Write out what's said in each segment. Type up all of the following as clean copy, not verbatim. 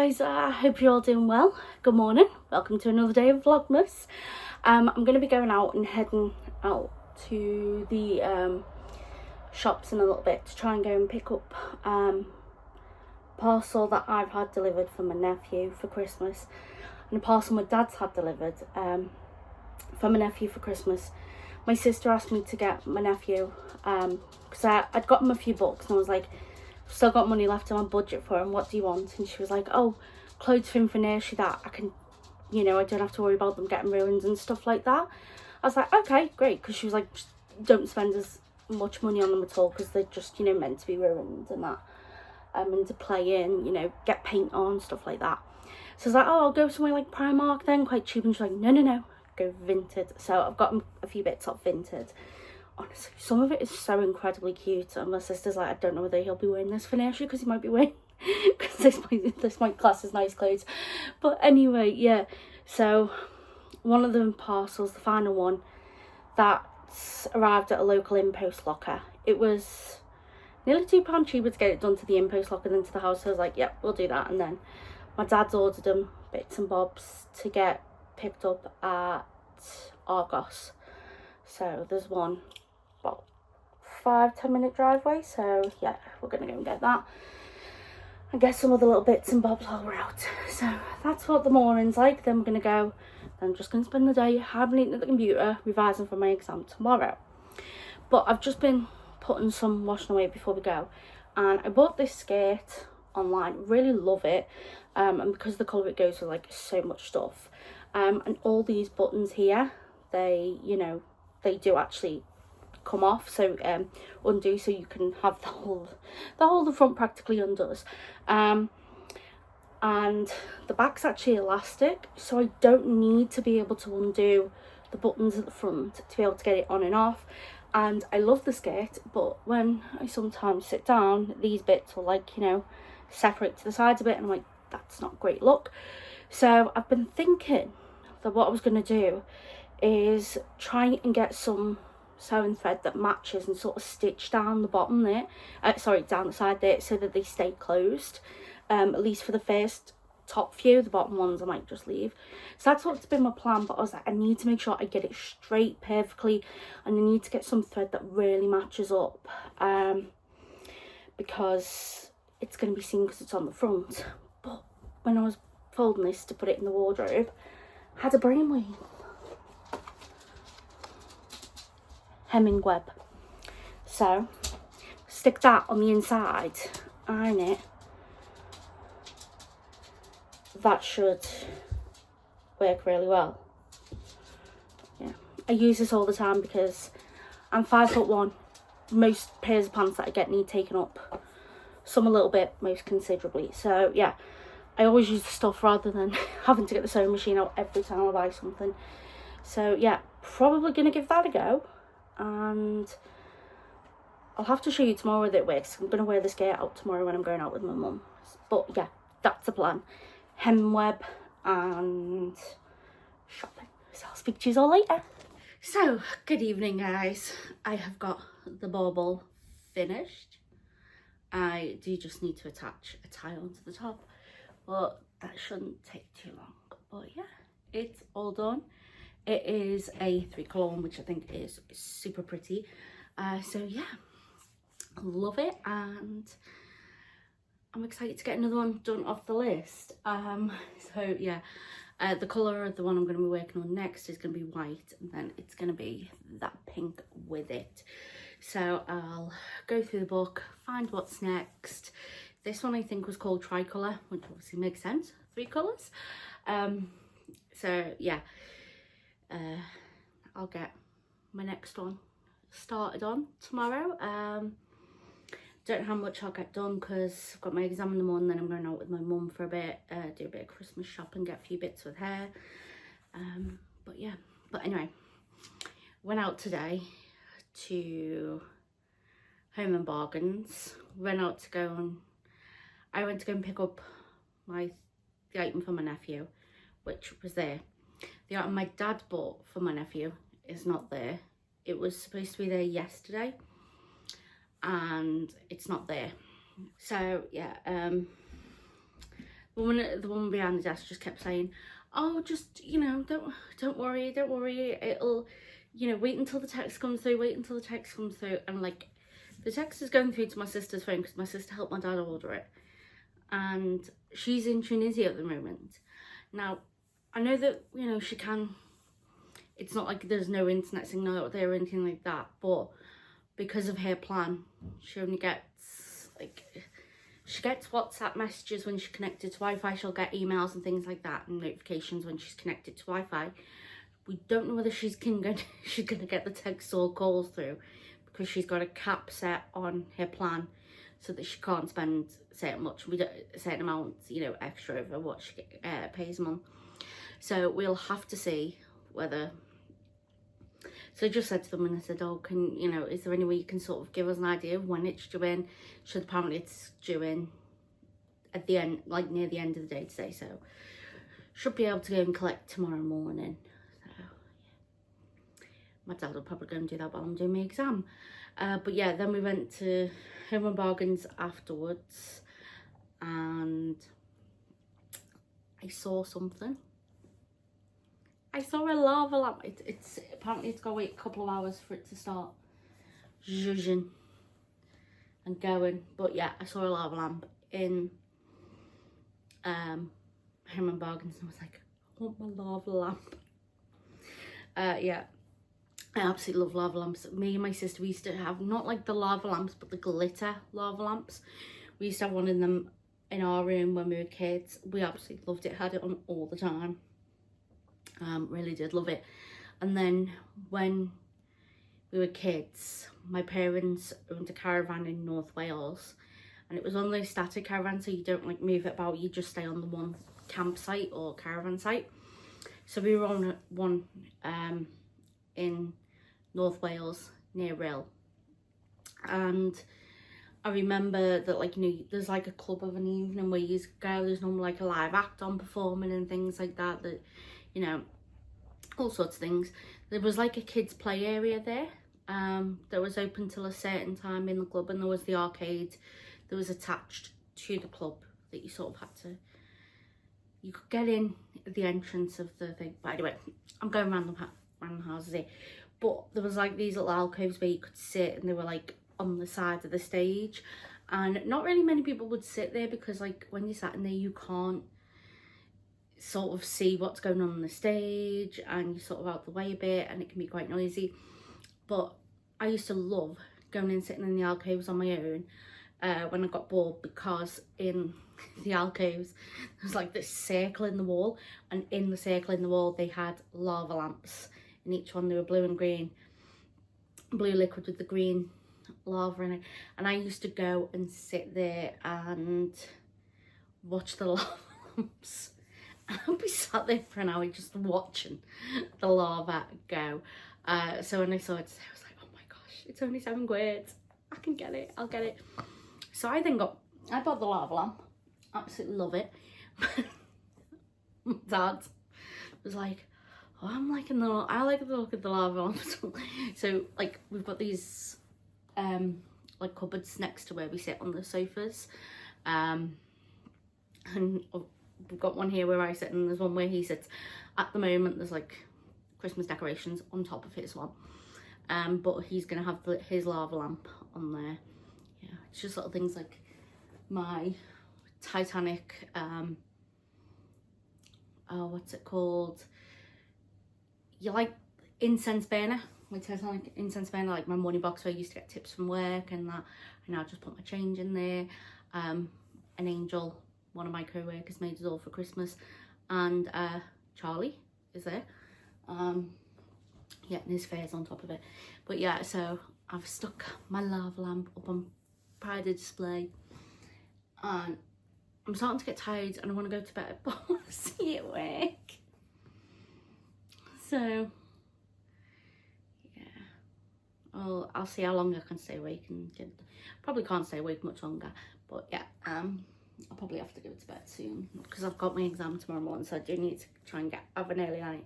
guys, I hope you're all doing well. Good morning, welcome to another day of Vlogmas. I'm going to be going out and heading out to the shops in a little bit to try and go and pick up parcel that I've had delivered for my nephew for Christmas, and a parcel my dad's had delivered for my nephew for Christmas. My sister asked me to get my nephew because I'd got him a few books and I was like, still got money left in my budget for him, what do you want? And she was like, oh, clothes for him for nursery that I can, you know, I don't have to worry about them getting ruined and stuff like that. I was like, okay, great, because she was like, don't spend as much money on them at all because they're just, you know, meant to be ruined and that, and to play in, you know, get paint on, stuff like that. So I was like, oh, I'll go somewhere like Primark then, quite cheap. And she's like, no, go Vinted. So I've got a few bits off Vinted. Honestly, some of it is so incredibly cute, and my sister's like, I don't know whether he'll be wearing this for nursery because he might be wearing, because this might class as nice clothes. But anyway, yeah, so one of the parcels, the final one, that arrived at a local in-post locker. It was nearly £2 cheaper to get it done to the in-post locker than to the house. So I was like, yep, we'll do that. And then my dad's ordered them bits and bobs to get picked up at Argos. So there's one about 5-10 minute driveway, so yeah, we're gonna go and get that and get some other little bits and bobs while we're out. So that's what the morning's like. Then we're gonna go, then I'm just gonna spend the day hibernating at the computer revising for my exam tomorrow. But I've just been putting some washing away before we go, and I bought this skirt online, really love it, and because the colour it goes with like so much stuff, and all these buttons here, they, you know, they do actually come off, so undo, so you can have the whole the front practically undoes, and the back's actually elastic, so I don't need to be able to undo the buttons at the front to be able to get it on and off. And I love the skirt, but when I sometimes sit down, these bits will, like, you know, separate to the sides a bit, and I'm like, that's not a great look. So I've been thinking that what I was going to do is try and get some sewing thread that matches and sort of stitch down the bottom there, down the side there, so that they stay closed, at least for the first top few. The bottom ones I might just leave. So that's what's been my plan, but I was like, I need to make sure I get it straight perfectly, and I need to get some thread that really matches up, because it's going to be seen because it's on the front. But when I was folding this to put it in the wardrobe, I had a brainwave. Hemming web, so stick that on the inside, iron it. That should work really well. Yeah, I use this all the time because I'm 5'1". Most pairs of pants that I get need taken up, some a little bit, most considerably. So yeah, I always use the stuff rather than having to get the sewing machine out every time I buy something. So yeah, probably gonna give that a go. And I'll have to show you tomorrow whether it works. I'm going to wear this skirt out tomorrow when I'm going out with my mum. But yeah, that's the plan. Hem web and shopping. So I'll speak to you all later. So, good evening, guys. I have got the bauble finished. I do just need to attach a tie onto the top, but that shouldn't take too long. But yeah, it's all done. It is a 3-colour one, which I think is super pretty. So yeah, love it, and I'm excited to get another one done off the list. So yeah, the colour of the one I'm going to be working on next is going to be white, and then it's going to be that pink with it. So I'll go through the book, find what's next. This one I think was called Tricolour, which obviously makes sense, 3 colours. So yeah. I'll get my next one started on tomorrow. Don't know how much I'll get done because I've got my exam in the morning, then I'm going out with my mum for a bit, do a bit of Christmas shopping, get a few bits with her. But yeah, but anyway, went out today to Home and Bargains. I went to go and pick up the item for my nephew, which was there. The item my dad bought for my nephew is not there. It was supposed to be there yesterday, and it's not there. So yeah, the woman behind the desk just kept saying, oh, just, you know, don't worry, it'll, you know, wait until the text comes through, and like, the text is going through to my sister's phone because my sister helped my dad order it, and she's in Tunisia at the moment. Now, I know that, you know, she can, it's not like there's no internet signal out there or anything like that, but because of her plan, she only gets, like, she gets WhatsApp messages when she's connected to Wi-Fi, she'll get emails and things like that, and notifications when she's connected to Wi-Fi. We don't know whether she's gonna get the text or calls through, because she's got a cap set on her plan, so that she can't spend certain amounts, you know, extra over what she pays a month. So we'll have to see whether. So I just said to them, and I said, oh, you know, is there any way you can sort of give us an idea of when it's due in? So apparently it's due in at the end, like near the end of the day today. So should be able to go and collect tomorrow morning. So yeah. My dad will probably go and do that while I'm doing my exam. But yeah, then we went to Home and Bargains afterwards, and I saw something. I saw a lava lamp. It's apparently it's got to wait a couple of hours for it to start zhuzhing and going. But yeah, I saw a lava lamp in Home and Bargains, and I was like, I want my lava lamp. Yeah, I absolutely love lava lamps. Me and my sister, we used to have not like the lava lamps, but the glitter lava lamps. We used to have one of them in our room when we were kids. We absolutely loved it. Had it on all the time. Really did love it. And then when we were kids, my parents owned a caravan in North Wales, and it was one of those static caravans, so you don't like move it about, you just stay on the one campsite or caravan site. So we were on one in North Wales near Rhyl, and I remember that, like, you know, there's like a club of an evening where you go, there's normally like a live act on performing and things like that, that, you know, all sorts of things. There was like a kids play area there that was open till a certain time in the club, and there was the arcade that was attached to the club that you sort of had to, you could get in at the entrance of the thing. But anyway, I'm going around the houses here, but there was like these little alcoves where you could sit, and they were like on the side of the stage, and not really many people would sit there, because like when you sat in there, you can't sort of see what's going on the stage, and you're sort of out the way a bit, and it can be quite noisy. But I used to love going and sitting in the alcoves on my own when I got bored, because in the alcoves there was like this circle in the wall, and in the circle in the wall they had lava lamps. In each one they were blue and green, blue liquid with the green lava in it, and I used to go and sit there and watch the lava lamps. I'll be sat there for an hour just watching the lava go. So when I saw it, I was like, oh my gosh, it's only £7. I can get it, I'll get it. So I bought the lava lamp. Absolutely love it. Dad was like, oh, I like the look of the lava lamp. So like, we've got these like cupboards next to where we sit on the sofas. And we've got one here where I sit, and there's one where he sits. At the moment there's like Christmas decorations on top of his one, but he's gonna have his lava lamp on there. Yeah, it's just little things like my Titanic oh, what's it called, you like incense burner, my Titanic incense burner, like my money box where I used to get tips from work and that. And I just put my change in there. An angel, one of my co-workers, made us all for Christmas, and Charlie is there. Yeah, and his fair's on top of it. But yeah, so I've stuck my lava lamp up on pride of display, and I'm starting to get tired and I want to go to bed, but I want to see it work. So yeah, well, I'll see how long I can stay awake, and probably can't stay awake much longer. But yeah, I'll probably have to go to bed soon because I've got my exam tomorrow morning, so I do need to try and have an early night.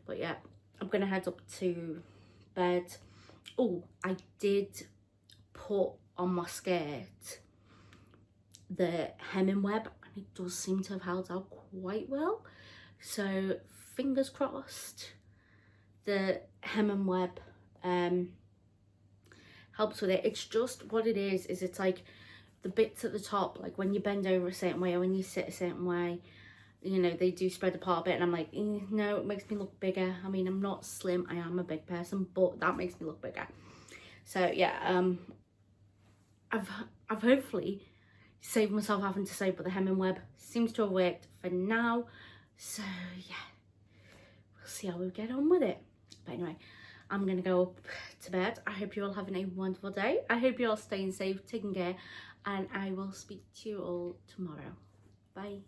But yeah, I'm gonna head up to bed. Oh, I did put on my skirt the hemming web. and it does seem to have held out quite well. So fingers crossed the hem and web helps with it. It's just what it is it's like the bits at the top, like when you bend over a certain way or when you sit a certain way, you know, they do spread apart a bit, and I'm like, no, it makes me look bigger. I mean, I'm not slim, I am a big person, but that makes me look bigger. So yeah, I've hopefully saved myself having to sew, but the hem and web seems to have worked for now. So yeah, we'll see how we get on with it. But anyway, I'm gonna go up to bed. I hope you're all having a wonderful day. I hope you're all staying safe, taking care, and I will speak to you all tomorrow. Bye.